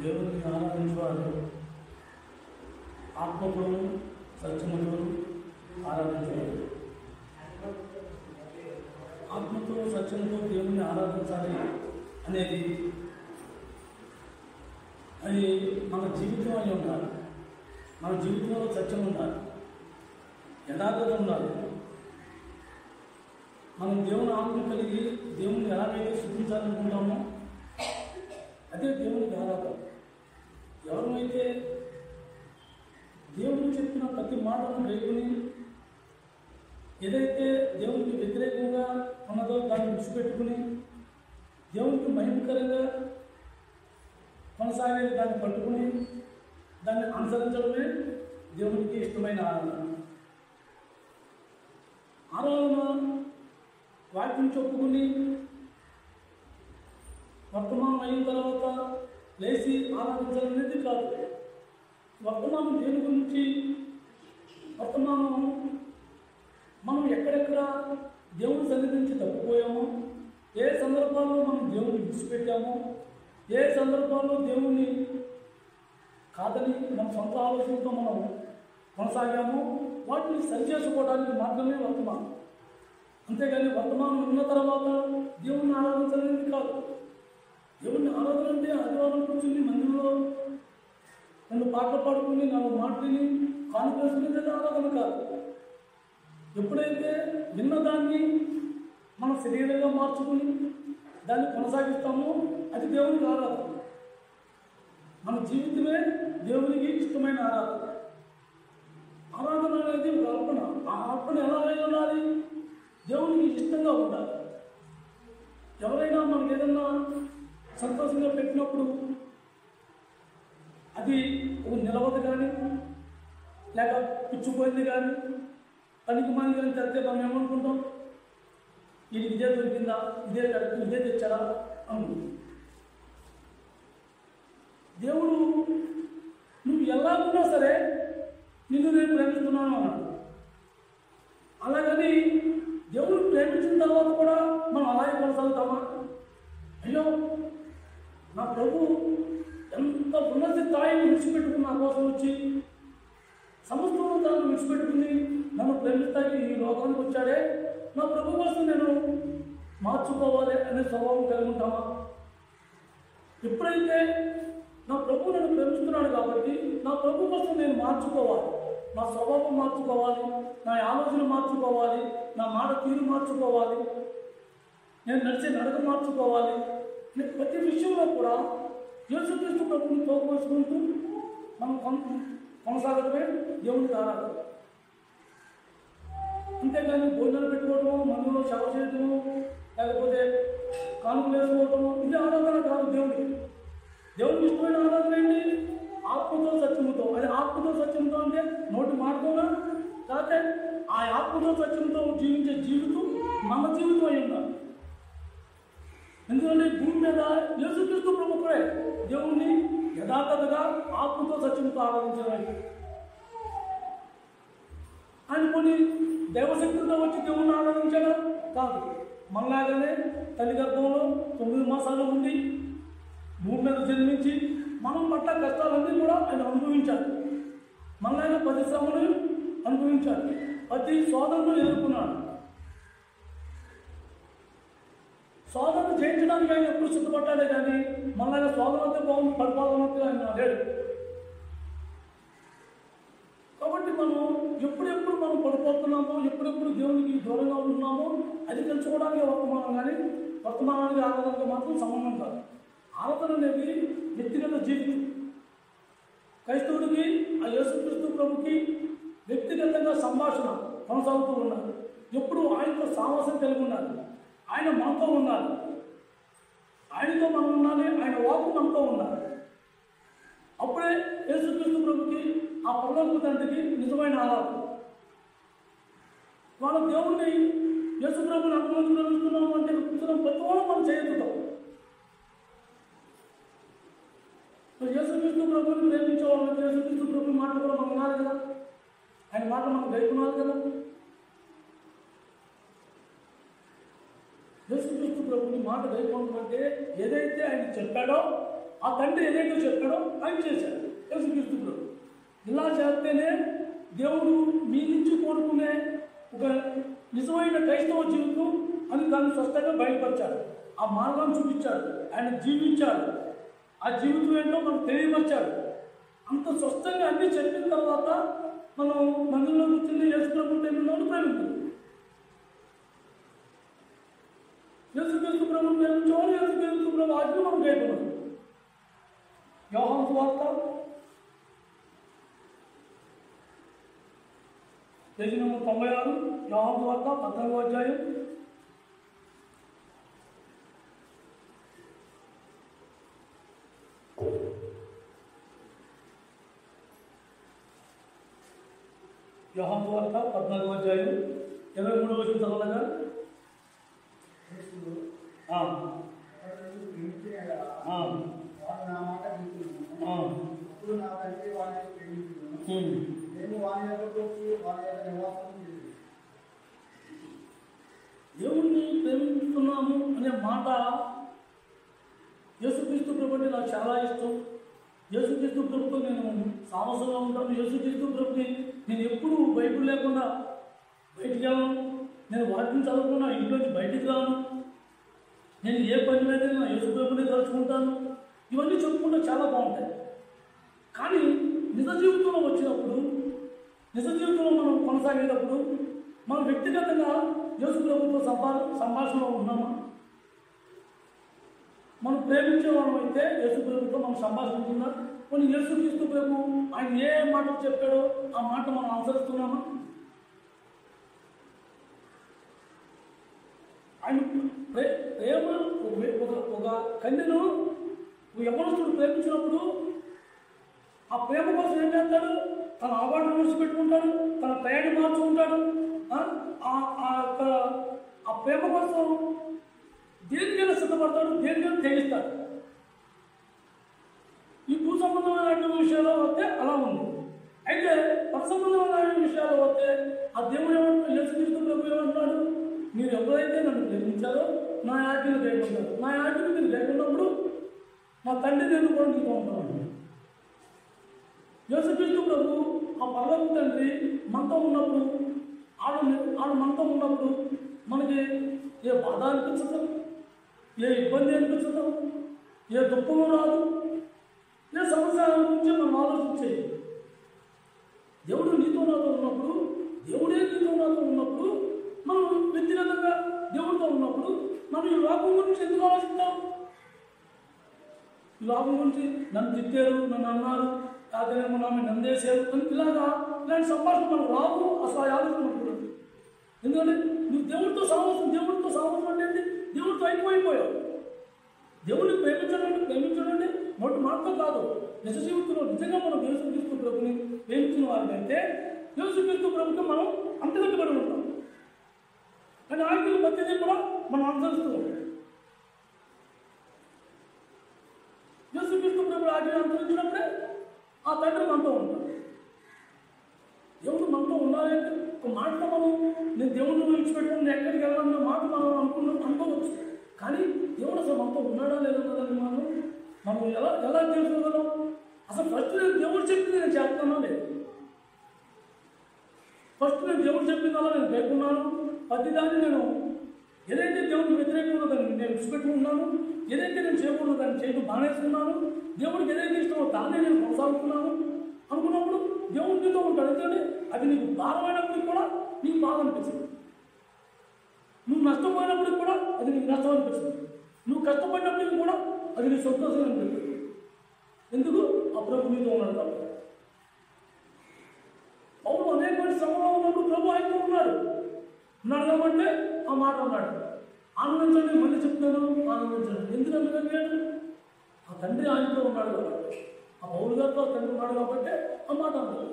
దేవుని ఆరాధించేవారు ఆత్మతోను సత్యముతోను ఆరాధించేవారు. ఆత్మతో సత్యంతో దేవుని ఆరాధించాలి అనేది అది మన జీవితం అయి ఉండాలి. మన జీవితంలో సత్యం ఉండాలి, యథార్థత ఉండాలి. మనం దేవుని ఆత్మ కలిగి దేవుని ఎలాగైతే స్తుతించాలనుకుంటామో అదే దేవునికి ఆరాధన. ఎవరైతే దేవుడు చెప్పిన ప్రతి మాటను రేపుని ఏదైతే దేవునికి వ్యతిరేకంగా ఉన్నదో దాన్ని విడిచిపెట్టుకుని దేవునికి మహిమకరంగా కొనసాగేది దాన్ని పట్టుకుని దాన్ని అనుసరించడమే దేవునికి ఇష్టమైన ఆరాధన. వాక్యం చెప్పుకుని వర్తమానం అయిన తర్వాత లేచి ఆరాధించాలనేది కాదు. వర్తమానం దేని గురించి? వర్తమానం మనం ఎక్కడెక్కడ దేవుని సన్నిధించి తప్పిపోయామో, ఏ సందర్భాల్లో మనం దేవుని విడిచిపెట్టామో, ఏ సందర్భాల్లో దేవుని కాదని మన సొంత ఆలోచనతో మనం కొనసాగామో వాటిని సరిచేసుకోవడానికి మాత్రమే వర్తమానం. అంతేగాని వర్తమానం ఉన్న తర్వాత దేవుణ్ణి ఆరాధించాలనేది కాదు. దేవుణ్ణి ఆరాధన అంటే ఆదివారం కూర్చుని మందిరంలో 2 పాటలు పాడుకుని 4 మాటలని కానుకేసుకునేది ఆరాధన కాదు. ఎప్పుడైతే విన్నదాన్ని మన శరీరంగా మార్చుకుని దాన్ని కొనసాగిస్తామో అది దేవునికి ఆరాధన. మన జీవితమే దేవునికి ఇష్టమైన ఆరాధన. ఆరాధన అనేది ఒక అర్పణ. ఆ అర్పణ ఎలా ఉండాలి? దేవునికి ఇష్టంగా ఉండాలి. ఎవరైనా మనకి ఏదన్నా సంతోషంగా పెట్టినప్పుడు అది ఒక నిలవదు కానీ లేక పుచ్చిపోయింది కానీ పనికి మంది కానీ తెస్తే మనం ఏమనుకుంటాం? ఇది ఇదే దొరికిందా, ఇదే తెచ్చారా అనుకుంటాం. దేవుడు నువ్వు ఎలాగున్నా సరే నిన్ను నేను ప్రేమిస్తున్నాను అన్నాడు. అలాగని దేవుడు ప్రేమించిన తర్వాత కూడా మనం అలాగే కొనసాగుతామా? అయ్యో నా ప్రభు ఎంత ఉన్నత స్థాయిని విడిచిపెట్టుకుని నా కోసం వచ్చి సమస్తంలో తనను విడిచిపెట్టుకుని నన్ను ప్రేమిస్తాకి ఈ లోకానికి వచ్చాడే, నా ప్రభు కోసం నేను మార్చుకోవాలి అనే స్వభావం కలిగి ఉంటామా? ఎప్పుడైతే నా ప్రభు నన్ను ప్రేమిస్తున్నాడు కాబట్టి నా ప్రభు కోసం నేను మార్చుకోవాలి, నా స్వభావం మార్చుకోవాలి, నా ఆలోచన మార్చుకోవాలి, నా మాట తీరు మార్చుకోవాలి, నేను నడిచే నడక మార్చుకోవాలి. ప్రతి విషయంలో కూడా యేసుక్రీస్తు ప్రభువుని తోడువేసుకుంటూ మనం కొనసాగడమే దేవునికి ఆరాధన. అంతేగాని భోజనాలు పెట్టుకోవటము, మందులో సేవ చేయటము, లేకపోతే కానుకలు వేసుకోవటము ఇది ఆరాధన కాదు. దేవునికి ఇష్టమైన ఆరాధన ఏంటి? ఆత్మతో సత్యముతో. అది ఆత్మతో సత్యంతో అంటే నోటి మాటతోనా? కాకపోతే ఆ ఆత్మతో సత్యంతో జీవించే జీవితం మన జీవితం అయి ఉండాలి. ఎందుకంటే భూమి మీద యేసుక్రీస్తు ప్రభువుడే దేవుణ్ణి యథార్థతగా ఆత్మతో సత్యంతో ఆరాధించడం. ఆయన కొన్ని దైవశక్తితో వచ్చి దేవుణ్ణి ఆరాధించడం కాదు. మనలాగానే తల్లి గర్భంలో 9 మాసాలు ఉండి భూమి మీద జన్మించి మనం పట్ల కష్టాలన్నీ కూడా ఆయన అనుభవించాలి. మనలాగా 10 శ్రమలు అనుభవించాలి. ప్రతి శోధనను ఎదుర్కొన్నాడు. శోధనను జయించడానికి ఆయన ఎప్పుడు సిద్ధపడ్డాడే కానీ మనలాగా శోధనతో బాగుంది పడిపోవాలన్నట్టు ఆయన లేడు. కాబట్టి మనం ఎప్పుడెప్పుడు మనం పడిపోతున్నామో, ఎప్పుడెప్పుడు దేవునికి దూరంగా ఉంటున్నామో అది తెలుసుకోవడానికి వర్తమానం కానీ వర్తమానానికి ఆరాధనకు మాత్రం సంబంధం కాదు. ఆరాధన అనేది వ్యక్తిగత జీవితం. క్రైస్తవుడికి ఆ యేసుక్రీస్తు ప్రభుకి వ్యక్తిగతంగా సంభాషణ కొనసాగుతూ ఉండాలి. ఎప్పుడు ఆయనతో సావాసం కలిగి ఉండాలి. ఆయన మనతో ఉండాలి. ఆయనతో మనం ఉండాలి. ఆయన వాక్కు మనతో ఉండాలి. అప్పుడే యేసుక్రీస్తు ప్రభుకి ఆ పరలోక తండ్రికి నిజమైన ఆరాధన. వాళ్ళ దేవుణ్ణి యేసు ప్రభుని అంతమంది ప్రేమిస్తున్నాము అంటే ప్రతి వాళ్ళు మనం చేయగలుగుతాం. యేసుక్రీస్తు ప్రభుని ప్రేమించే వాళ్ళకి యేసుక్రీస్తు ప్రభు మాటలు కూడా మనం వినాలి కదా. ఆయన మాటలు మనం గైకున్నాలి కదా. యేసుక్రీస్తు ప్రభుని మాట గైకోవడం అంటే ఏదైతే ఆయన చెప్పాడో ఆ తండ్రి ఏదైతే చెప్పాడో ఆయన చేశాడు యేసుక్రీస్తు ప్రభు. ఇలా చేస్తేనే దేవుడు మీ నుంచి కోరుకునే ఒక నిజమైన క్రైస్తవ జీవితం అని దాన్ని స్పష్టంగా బయటపరిచాడు. ఆ మార్గాన్ని చూపించాడు, ఆయన జీవించాడు, ఆ జీవితం ఏంటో మనకు తెలియపరిచాడు. అంత స్పష్టంగా అన్నీ చెప్పిన తర్వాత మనం మందిరంలో కూర్చుని యేసుక్రీస్తు ప్రభువుని ప్రేమించాలి. యేసుక్రీస్తు ప్రభువుని ప్రేమించేవాళ్ళు యేసుక్రీస్తు ప్రభు ఆజ్ఞ మనం చేయకున్నాం. యోహాను సువార్త పేజీ నెంబర్ 96, యోహాను సువార్త 14వ అధ్యాయం. యోహాను సువార్త 14వ అధ్యాయం 23వ వచనం చదవగా. దేవుణ్ణి ప్రేమిస్తున్నాము అనే మాట యేసుక్రీస్తు ప్రభు అంటే నాకు చాలా ఇష్టం. యేసుక్రీస్తు ప్రభుతో నేను సామసంగా ఉంటాను. యేసుక్రీస్తు ప్రభుని నేను ఎప్పుడు బైబిల్ లేకుండా బయటికి వెళ్ళను. నేను వాటిని చదువుకున్నా ఇంట్లోంచి బయటికి రాను. నేను ఏ పని మీద నా యేసు ప్రభుని తలుచుకుంటాను. ఇవన్నీ చెప్పుకుంటే చాలా బాగుంటాయి. కానీ నిజ జీవితంలో వచ్చినప్పుడు, నిజ జీవితంలో మనం కొనసాగేటప్పుడు మనం వ్యక్తిగతంగా యేసు ప్రభుతో సంభాషణలో ఉన్నామా? మనం ప్రేమించే వాళ్ళం అయితే యేసు ప్రభుతో మనం సంభాషణ ఉంటుందా? కొన్ని యేసుక్రీస్తు ప్రభు ఆయన ఏ మాట చెప్పాడో ఆ మాట మనం అనుసరిస్తున్నామా? ఆయన ప్రేమ ఒక కన్యను యవ్వనస్తుడు ప్రేమించినప్పుడు ఆ ప్రేమ కోసం ఏం చేస్తాడు? తన అలవాటు విడిచిపెట్టుకుంటాడు, తన తయారీ మార్చుకుంటాడు. ఆ ప్రేమ కోసం దేనికైనా సిద్ధపడతాడు, దేనికైనా తెగిస్తాడు. ఈ భూ సంబంధమైన విషయాల్లో వస్తే అలా ఉంది. అయితే పర సంబంధమైన విషయాల్లో వస్తే ఆ దేవుడు ఏమంటాడు? యేసుక్రీస్తు ప్రభు ఏమంటున్నాడు? మీరు ఎవరైతే నన్ను ప్రేమించారో నా ఆజ్ఞను గైకొంటారు. నా ఆజ్ఞను మీరు గైకొన్నప్పుడు నా తండ్రి నేను కూడా నీతో ఉంటాను. యేసుక్రీస్తు ప్రభు ఆ పరలోక తండ్రి మనతో ఉన్నప్పుడు, ఆడు మనతో ఉన్నప్పుడు మనకి ఏ బాధ అనిపించదు, ఏ ఇబ్బంది అనిపించదు, ఏ దుఃఖము రాదు, ఏ సమస్య గురించి మనం ఆలోచించేది. దేవుడు నీతో నాతో ఉన్నప్పుడు, దేవుడే నీతో నాతో ఉన్నప్పుడు, మనం వ్యక్తిగతంగా దేవుడితో ఉన్నప్పుడు మనం ఈ లోకం గురించి ఎందుకు ఆలోచిస్తాం? ఈ లోకం గురించి నన్ను తిట్టారు, నన్ను అన్నారు, అదేమో నన్ను నందేశారు, ఇలాంటి సంభాషణ మనకు రావు. అసలు ఆలోచన ఉంటుంది. ఎందుకంటే నువ్వు దేవుడితో సామర్థ్యం అంటే ఏంటి? దేవుడితో అయిపోయావు. దేవుడిని ప్రేమించడండి మొదటి మాటతో కాదు. నిజ జీవితంలో నిజంగా మనం యేసుక్రీస్తు ప్రభుని ప్రేమించిన వారికంటే యేసుక్రీస్తు ప్రభుకి మనం అంతగట్టుబడి ఉంటాం. కానీ ఆజ్ఞలు ప్రతిదీ కూడా మనం అనుసరిస్తూ ఉంటాం. యేసుక్రీస్తు ప్రభు ఆజ్ఞలు అనుసరించినప్పుడే ఆ తండ్రి మనతో ఉంటాడు. దేవుడు మనతో ఉండాలంటే ఒక మాటలో మనం నేను దేవుడిని విడిచిపెట్టుకుని నేను ఎక్కడికి వెళ్ళాలన్న మాట మనం అనుకోవచ్చు. కానీ దేవుడు అసలు మనతో ఉన్నాడా లేదా కదండి. మనం ఎలా తెలుసుకోగలం? అసలు ఫస్ట్ నేను దేవుడు చెప్పింది నేను చేస్తానా లేదు? ఫస్ట్ నేను దేవుడు చెప్పిందలా నేను పేర్కొన్నాను. ప్రతిదాన్ని నేను ఏదైతే దేవుడికి వ్యతిరేకంగా దాన్ని నేను విడిచిపెట్టుకున్నాను, ఏదైతే నేను చేయకూడదు దాన్ని చేయడం మానేస్తున్నాను, దేవుడికి ఏదైతే ఇష్టమో దాన్నే నేను కొనసాగుతున్నాను అనుకున్నప్పుడు దేవుడు నీతో ఉంటాడు. ఎందుకంటే అది నీకు భారమైనప్పటికి కూడా నీకు బాధ అనిపిస్తుంది. నువ్వు నష్టపోయినప్పటికి కూడా అది నీకు నష్టం అనిపిస్తుంది. నువ్వు కష్టపడినప్పటికీ కూడా అది నీకు సంతోషం అనిపిస్తుంది. ఎందుకు? ఆ ప్రభు నీతో ఉన్నాడు కాబట్టి. అవును, అనేక శ్రమలో ఉన్నప్పుడు ప్రభు ఆయనతో ఉన్నాడు కాబట్టి ఆ మాట ఉన్నాడు. ఆనందించండి, మళ్ళీ చెప్తాను, ఆనందించండి. ఎందుకంటే ఆ తండ్రి ఆయనతో ఉన్నాడు కాబట్టి, ఆ పౌలు గారితో తండ్రి ఉన్నాడు కాబట్టి ఆ మాట అన్నాడు.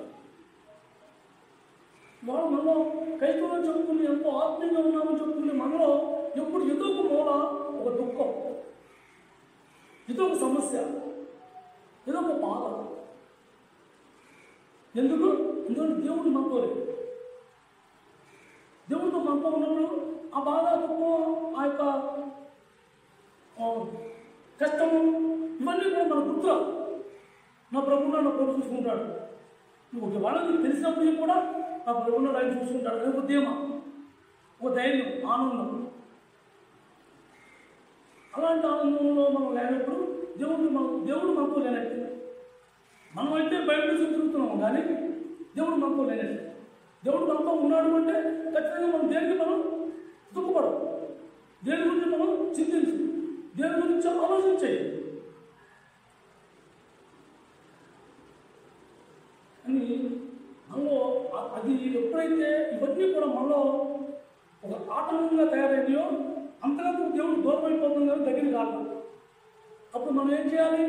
వాళ్ళు మనలో క్రైస్తవులను చెప్పుకుని ఎంతో ఆత్మీయంగా ఉన్నామని చెప్పుకుని మనలో ఎప్పుడు ఏదో ఒక మూల ఒక దుఃఖం, ఏదో ఒక సమస్య, ఏదో ఒక బాధ. ఎందుకంటే దేవుడు మనతో లేదు. దేవుడితో మనతో ఉన్నప్పుడు ఆ బాధ దుఃఖం, ఆ యొక్క కష్టము ఇవన్నీ కూడా మన గుర్తురావు. నా ప్రభువు నా ప్రభు చూసుకుంటాడు. నువ్వు ఒకవేళ నీకు తెలిసినప్పటికీ కూడా నా ప్రభువును ఆయన చూసుకుంటాడు. అది ఉద్యమం, ఒక ధైర్యం, ఆనందం. అలాంటి ఆనందంలో మనం లేనప్పుడు దేవుడు మనతో లేనట్టు. మనం అయితే బయట నుంచి తిరుగుతున్నాము, కానీ దేవుడు మనతో లేనట్టు. దేవుడు మనతో ఉన్నాడు అంటే ఖచ్చితంగా మనం దేనికి మనం దుఃఖపడం, దేని గురించి మనం చింతించు, దేని గురించి ఆలోచించాయి అని మనలో అది ఎప్పుడైతే ఇవన్నీ కూడా మనలో ఒక ఆటంకంగా తయారైనాయో అంతకంటే దేవుడు దూరం అయిపోతుంది, కానీ దగ్గర కాదు. అప్పుడు మనం ఏం చేయాలి?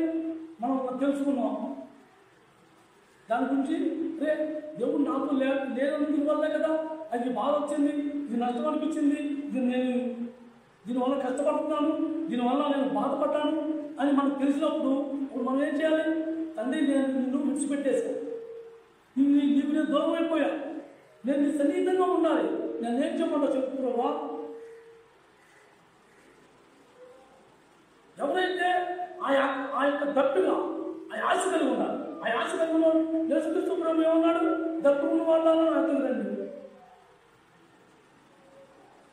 మనం తెలుసుకున్నాం దాని గురించి. రే దేవుడు నాతో లేనందుకు వల్లే కదా అది బాధ వచ్చింది, ఇది నష్టం అనిపించింది, నేను దీనివల్ల కష్టపడుతున్నాను, దీనివల్ల నేను బాధపడ్డాను అని మనకు తెలిసినప్పుడు ఇప్పుడు మనం ఏం చేయాలి? తండ్రి, నేను నిన్ను విడిచిపెట్టేశాను, నీకు నేను దూరం అయిపోయా, నేను నీ సన్నిహితంగా ఉండాలి, నేను ఏం చెప్పంటో చెప్తున్నావా? ఎవరైతే ఆ యొక్క దట్టుగా ఆ ఆశ కలిగి ఉన్నారు, ఆ ఆశ కలిగి ఉన్నాడు. యేసుక్రీస్తు ప్రభువు ఏమన్నాడు? దట్టు ఉన్న వాళ్ళని అర్థండి.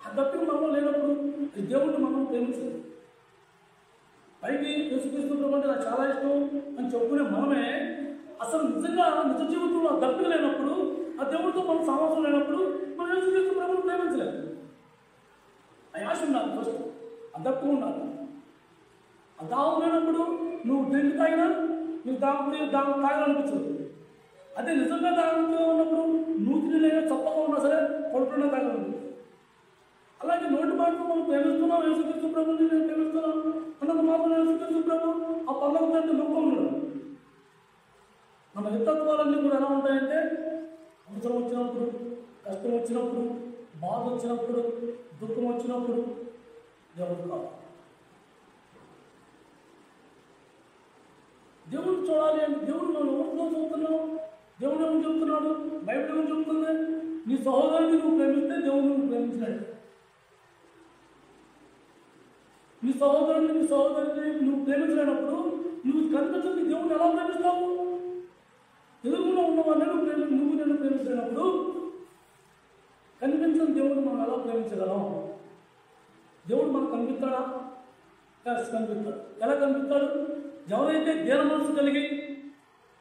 ఆ దట్టుకు మనం లేనప్పుడు దేవుడిని మనం ప్రేమించాలి. పైకి యేసుక్రీస్తు ప్రభు అంటే నాకు చాలా ఇష్టం అని చెప్పుకునే మనమే అసలు నిజంగా నిజ జీవితంలో ఆ దట్టుకు లేనప్పుడు, ఆ దేవుడితో మనం సామర్థ్యం లేనప్పుడు మనం యేసుక్రీస్తు ప్రభువుని ప్రేమించలేదు. ఆ ఆశ ఉండాలి, ఫస్ట్ ఆ దట్టు ఉండాలి. ఆ దాహం లేనప్పుడు నువ్వు డ్రింక్ తాగినా నువ్వు దాహం తాగాలనిపించదు. అదే నిజంగా దాహంతో ఉన్నప్పుడు నూతినైనా చప్పగా ఉన్నా సరే పడుకున్నా తాగాలనిపించదు. అలాగే నోటి మాటలు మనం ప్రేమిస్తున్నాం, యేసుక్రీస్తు ప్రభుని నేను ప్రేమిస్తున్నాం అన్నది మాత్రం యేసుక్రీస్తు ప్రభు ఆ పల్లవ కంటే మొక్క ఉండదు. మన వ్యక్తిత్వాలన్నీ కూడా ఎలా ఉంటాయంటే అవసరం వచ్చినప్పుడు, కష్టం వచ్చినప్పుడు, బాధ వచ్చినప్పుడు, దుఃఖం వచ్చినప్పుడు దేవుడు కావాలి. దేవుడిని చూడాలి అంటే దేవుడు మనం ఎవరితో చూస్తున్నావు? దేవుడు ఏమని చెప్తున్నాడు? బైబిల్ ఏమని చెప్తుంది? నీ సహోదరుని నువ్వు ప్రేమిస్తే దేవుడు నువ్వు ప్రేమించినాడు. నీ సహోదరుని నువ్వు ప్రేమించినప్పుడు నువ్వు కనిపించని దేవుడిని ఎలా ప్రేమిస్తావు? ఎదుగులో ఉన్నవాళ్ళని నువ్వు నేను ప్రేమించినప్పుడు కనిపించని దేవుడు మనం ఎలా ప్రేమించగలం? దేవుడు మనకు కనిపిస్తాడా? కనిపిస్తాడు. ఎలా కనిపిస్తాడు? ఎవరైతే దీన మనసు కలిగి,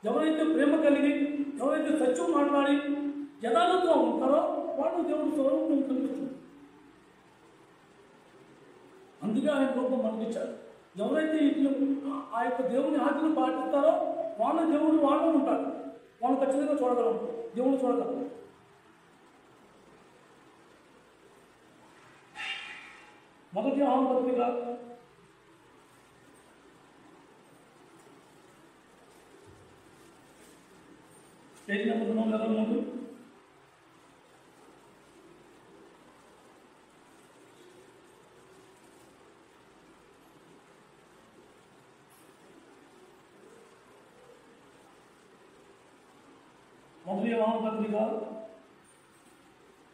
ఎవరైతే ప్రేమ కలిగి, ఎవరైతే సత్యం మాట్లాడి యథార్థంగా ఉంటారో వాళ్ళు దేవుడి స్వరూపం కనిపిస్తుంది. అందుకే ఆయన రూపం మనకిచ్చాడు. ఎవరైతే ఆ యొక్క దేవుని ఆజ్ఞను పాటిస్తారో వాళ్ళ దేవుడు వాళ్ళు ఉంటాడు. వాళ్ళు ఖచ్చితంగా చూడగలం, దేవుడు చూడగలం. మొదటి యోహాను పత్రిక 3 మొదటి యోహాను పత్రిక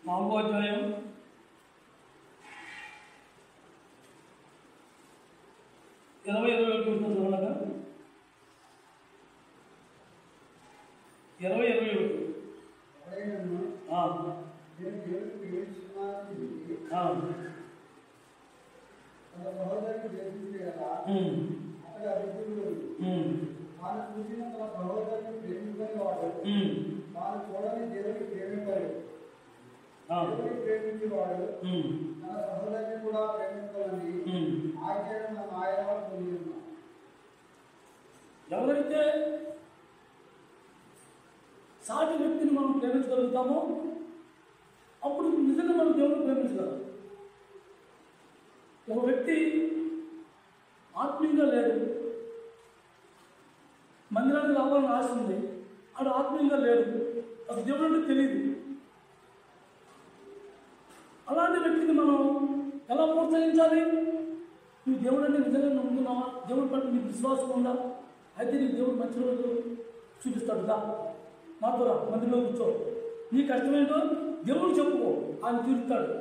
4వ అధ్యాయం 20-21 చదవగా 20-21 చూడని దేవుడిని ప్రేమించాడు. దేవుడిని ప్రేమించేవాడు తన సహోదరుని కూడా ప్రేమించాలని ఆజ్ఞను మన ఆయన పొంది ఉన్నాం. ఎవరైతే సాటి వ్యక్తిని మనం ప్రేమించగలుగుతామో అప్పుడు నిజంగా మనం దేవుడిని ప్రేమించగలం. ఒక వ్యక్తి ఆత్మీయంగా లేడు, మందిరానికి రావాలని ఆశ ఉంది, ఆడు ఆత్మీయంగా లేడు, అసలు దేవుడు అంటే తెలియదు. అలాంటి వ్యక్తిని మనం ఎలా ప్రోత్సహించాలి? నువ్వు దేవుడు అంటే నిజంగా నమ్ముతున్నావా? దేవుడి పట్ల నీకు విశ్వాసం ఉందా? అయితే నీకు దేవుడు మంచి రోజులు చూపిస్తాడు. దా మాతో రా, మందిలో కూర్చో, నీ కష్టమేంటో దేవుడు చెప్పుకో, ఆయన తీరుస్తాడు.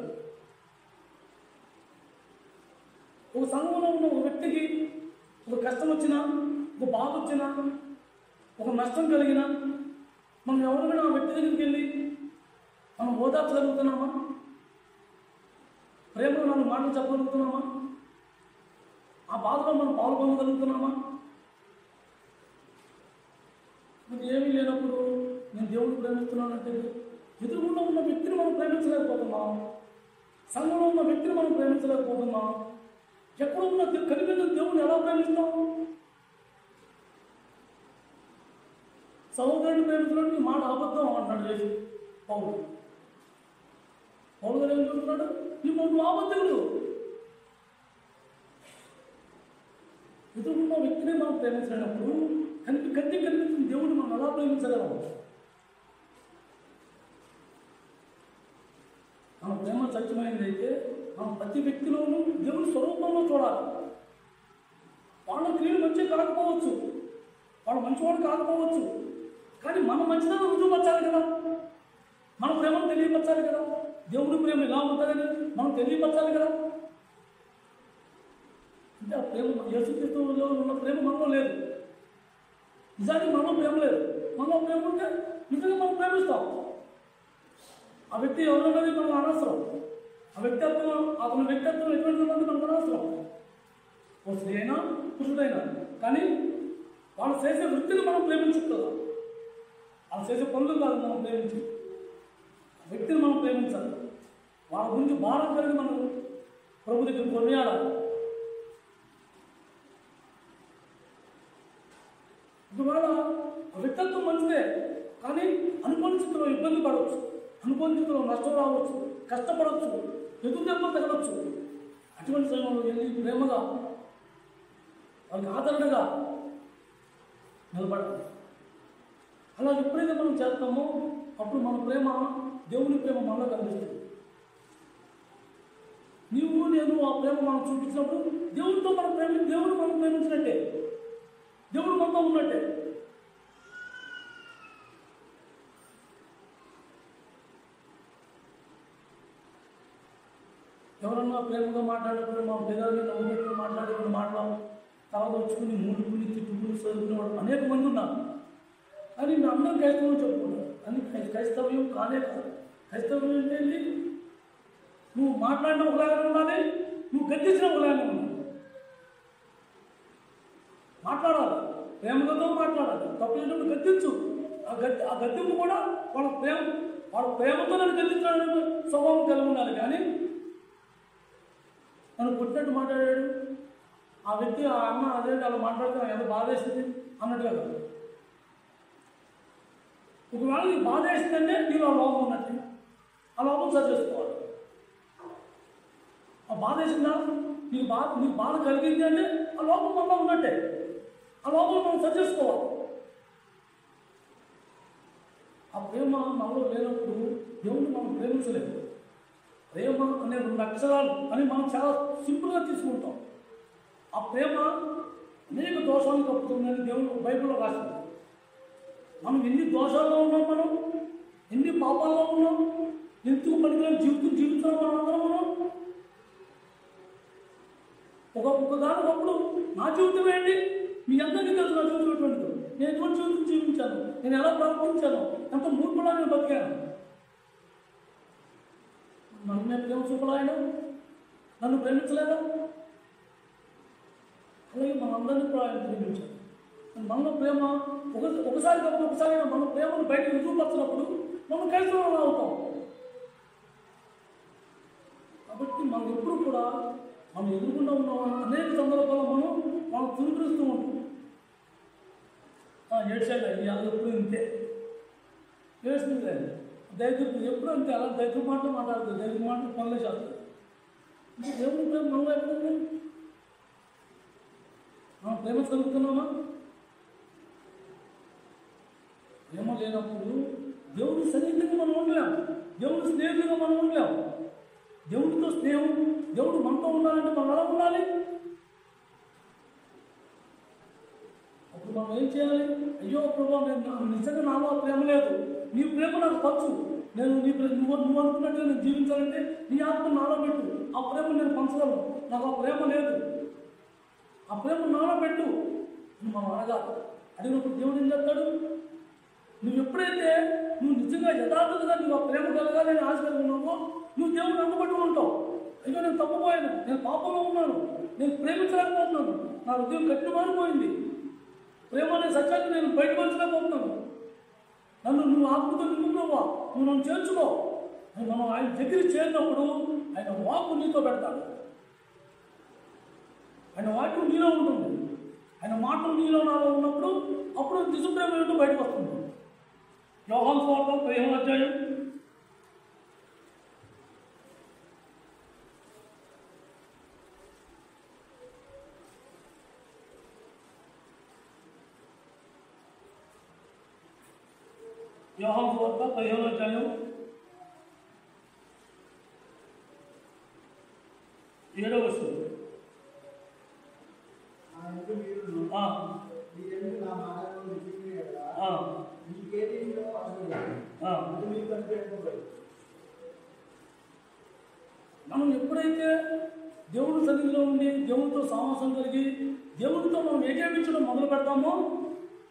ఒక సంఘంలో ఉన్న ఒక వ్యక్తికి ఒక కష్టం వచ్చినా, ఒక బాధ వచ్చినా, ఒక నష్టం కలిగినా మనం ఎవరైనా ఆ వ్యక్తి దగ్గరికి వెళ్ళి మనం ఓదార్చగలుగుతున్నామా? ప్రేమలో మనం మాటలు చెప్పగలుగుతున్నామా? ఆ బాధలో మనం పాల్గొనగలుగుతున్నామా? మనకి ఏమీ లేనప్పుడు నేను దేవుడిని ప్రేమిస్తున్నానంటే ఎదురుగుండా ఉన్న వ్యక్తిని మనం ప్రేమించలేకపోతున్నాం. సంఘంలో ఉన్న వ్యక్తిని మనం ప్రేమించలేకపోతున్నాం. ఎక్కడ ఉన్న కనిపించిన దేవుడిని ఎలా ప్రేమిస్తాం? సహోదరుని ప్రేమించడానికి ఈ మాట అబద్ధం అంటాడు చేసి పౌలు. పౌలు గారు ఏం చెప్తున్నాడు? నువ్వు అబద్ధుడు. ఎదురుకున్న వ్యక్తిని మనం ప్రేమించినప్పుడు కనిపించిన దేవుడిని మనం ఎలా ప్రేమించగలము? మన ప్రేమ సత్యమైనది అయితే మనం ప్రతి వ్యక్తిలోనూ దేవుని స్వరూపంలో చూడాలి. వాళ్ళ క్రియలు మంచి కాకపోవచ్చు, వాళ్ళు మంచివాడు కాకపోవచ్చు, కానీ మన మంచిదనం రుజువుపరచాలి కదా, మన ప్రేమను తెలియపరచాలి కదా. దేవుడి ప్రేమ ఎలా ఉంటుందని మనం తెలియపరచాలి కదా. అంటే ఆ ప్రేమ యేసుక్రీస్తులో ఉన్న ప్రేమ మనలో లేదు. నిజానికి మనలో ప్రేమ లేదు. మనలో ప్రేమ ఉంటే నిజంగా మనం ప్రేమిస్తాం. ఆ వ్యక్తి ఎవరన్నది మనకు అనవసరం. ఆ వ్యక్తిత్వం, అతని వ్యక్తిత్వం ఎటువంటి ఉన్నది మనకు అనవసరం. ఓ స్త్రీ అయినా పురుషుడైనా, కానీ వాళ్ళు చేసే వృత్తిని మనం ప్రేమించగలదు. వాళ్ళు చేసే పనులు కాదు మనం ప్రేమించి, వ్యక్తిని మనం ప్రేమించాలి. వాళ్ళ గురించి భారం కలిగి మనం ప్రభు దగ్గర కొనియాడాలి. ఒకవేళ వ్యక్తిత్వం మంచిదే, కానీ అనుకోని స్థితిలో ఇబ్బంది పడవచ్చు, అనుకోని స్థితిలో నష్టం రావచ్చు, కష్టపడవచ్చు, ఎదురు దెబ్బ తగలవచ్చు. అటువంటి సమయంలో వెళ్ళి ప్రేమగా వాళ్ళకి ఆదరణగా నిలబడాలి. అలా ఎప్పుడైతే మనం చేస్తామో అప్పుడు మన ప్రేమ, దేవుని ప్రేమ మనలో కనిపిస్తుంది. నీవు నేను ఆ ప్రేమ మనం చూపించినప్పుడు దేవుడు మనం ప్రేమించినట్టే, దేవుడు మనతో ఉన్నట్టే. ఎవరన్నా ప్రేమగా మాట్లాడేప్పుడు మా పెద్దలు నవ్వుకుంటూ మాట్లాడేప్పుడు మాట్లాడు తర్వాత వచ్చుకుని మూడుకుని తిట్టుకుని చదువుకునేవాడు అనేక మంది ఉన్నారు. కానీ మేము అందరం క్రైస్తవం చెప్పుకుంటాం. అని క్రైస్తవ్యం కానే కాదు. క్రైస్తవ్యం ఏంటి? నువ్వు మాట్లాడిన ఒకలాగానే ఉండాలి, నువ్వు గద్దించిన ఒకలాగానే ఉండాలి. మాట్లాడాలి, ప్రేమతో మాట్లాడాలి. తప్పు చేసినప్పుడు గద్దించు. ఆ గద్దింపు కూడా వాళ్ళ ప్రేమతో నన్ను గద్దించాలని స్వభావం కలిగి ఉండాలి. కానీ నన్ను పుట్టినట్టు మాట్లాడాడు ఆ వ్యక్తి, ఆ అన్న అదే అలా మాట్లాడితే నాకు ఎంత బాధ వేసింది అన్నట్టుగా కాదు. ఒకవేళ నీకు బాధ వేసిందంటే నీలో ఆ లోపం ఉన్నట్టు, ఆ లోపం సరి చేసుకోవాలి. ఆ బాధ వేసిందా, నీకు బాధ కలిగింది అంటే ఆ లోపం మనలో ఉన్నట్టే, ఆ లోపం మనం సరి చేసుకోవాలి. ఆ ప్రేమ మనలో లేనప్పుడు దేవుడిని మనం ప్రేమించలేదు. ప్రేమ అనే 2 అక్షరాలు అని మనం చాలా సింపుల్గా తీసుకుంటాం. ఆ ప్రేమ అనేక దోషాలు కప్పుతుందని దేవుడు బైబిల్లో రాసింది. మనం ఎన్ని దోషాల్లో ఉన్నాం, మనం ఎన్ని పాపాల్లో ఉన్నాం, ఎందుకు పనికిరాని జీవితం జీవిస్తున్నాం మనం అందరం. మనం ఒకదానికప్పుడు నా జీవితం ఏంటి, మీ అందరికీ తెలుసు నా జీవితం ఎటువంటిదో, నేను ఎటువంటి జీవితం జీవించాను, నేను ఎలా ప్రవర్తించాను, ఎంత మూర్ఖులా నేను బతికాను. నన్ను నేను ప్రేమ చూపలా, ఆయన నన్ను ప్రేమించలేదా? అలాగే మనందరినీ కూడా ఆయన ప్రేమించాలి. మనలో ప్రేమ ఒకసారి కాబట్టి ఒకసారి మన ప్రేమను బయటకు రుజువుపరచినప్పుడు మనం క్రైస్తవులు అవుతాం. కాబట్టి మనం ఎప్పుడు కూడా మనం ఎదుర్కొంటూ ఉన్నాం. అనేక సందర్భాల్లో మనం తిరుగుతూ ఉంటాం. ఏడ్చాక అది ఎప్పుడు ఇంతే ఏడుస్తుంది. దైత్యం ఎప్పుడు అంతే, అలా దైత్యం మాటలు మాట్లాడుతుంది, దైత్యం మాటలు పనులే చేస్తుంది. ఇంకా దేవుని ప్రేమ మనలో ఎక్కడుంది? మనం ప్రేమ చదువుతున్నామా? ప్రేమ లేనప్పుడు దేవుని సన్నిధిగా మనం ఉండలేము, దేవుని స్నేహితులుగా మనం ఉండలేము. దేవుడితో స్నేహం, దేవుడు మనతో ఉండాలంటే మనం ఎలా ఉండాలి? అప్పుడు మనం ఏం చేయాలి? అయ్యో ప్రభు, నేను నిజంగా నాలో ప్రేమ లేదు, నీ ప్రేమ నాకు పంచు. నేను నువ్వు అనుకున్నట్టు నేను జీవించాలంటే నీ ఆత్మ నాలో పెట్టు. ఆ ప్రేమ నేను పంచగలను. నాకు ఆ ప్రేమ లేదు, ఆ ప్రేమ నాలో పెట్టు. మనం అడగాలి. అడిగినప్పుడు దేవుడు ఏం చెప్తాడు? నువ్వు ఎప్పుడైతే నువ్వు నిజంగా యథార్థతగా నువ్వు ఆ ప్రేమ కలగాలని ఆశ కలిగి ఉన్నావో నువ్వు దేవుడిని అందుబట్టి ఉంటావు. అయ్యో నేను తప్పిపోయాను, నేను పాపంలో ఉన్నాను, నేను ప్రేమించలేకపోతున్నాను, నా హృదయం కఠినమైపోయింది, ప్రేమ అనే సత్యాన్ని నేను బయటపరచలేకపోతున్నాను, నన్ను నువ్వు ఆత్మతో నింపుకున్నావా, నువ్వు నన్ను చేర్చుకో అని మనం ఆయన దగ్గర చేరినప్పుడు ఆయన వాక్కు నీతో పెడతాడు. ఆయన వాక్యం నీలో ఉంటుంది. ఆయన మాటలు నీలో నాలో ఉన్నప్పుడు అప్పుడు నిజప్రేమ ఏంటో బయటకు వస్తుంది. యోహాను సువార్త 15వ అధ్యాయం 15వ అధ్యాయం 7వ వచనం. మనం ఎప్పుడైతే దేవుడి సన్నిధిలో ఉండి దేవుడితో సావాసం కలిగి దేవుడితో మనం ఏకీపించడం మొదలు పెడతామో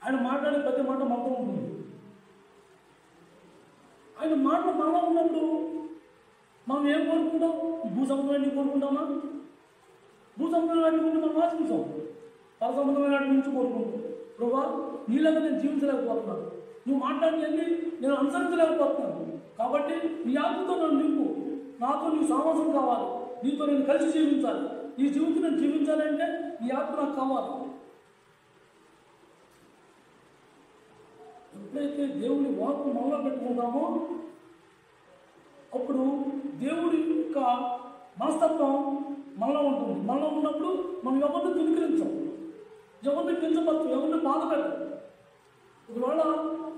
ఆయన మాట్లాడే ప్రతి మాట మనతో ఉంటుంది. ఆయన మాట మనలో ఉన్నప్పుడు మనం ఏం కోరుకుంటాం? భూ సంబంధమైన కోరుకుంటామా? భూ సంబంధమైన గురించి మనం ఆశించాం. పర సంబంధమైన వాటి గురించి కోరుకుంటాం. ప్రభా నీలాగా నేను జీవించలేకపోతున్నాను, నువ్వు మాట్లాడినవన్నీ నేను అనుసరించలేకపోతున్నాను, కాబట్టి నీ ఆత్మతో నన్ను నింపు, నాతో నీ సావాసం కావాలి, నీతో నేను కలిసి జీవించాలి, ఈ జీవితం నేను జీవించాలంటే నీ ఆత్మ నాకు కావాలి. ఎప్పుడైతే దేవుని వాక్కు మనలో పెట్టుకుంటామో అప్పుడు దేవుడి యొక్క మనస్తత్వం మనలో ఉంటుంది. మనలో ఉన్నప్పుడు మనం ఎవరిని తుణీకరించాం, ఎవరిని కించపరచు, ఎవరిని బాధ పెట్టం. ఒకవేళ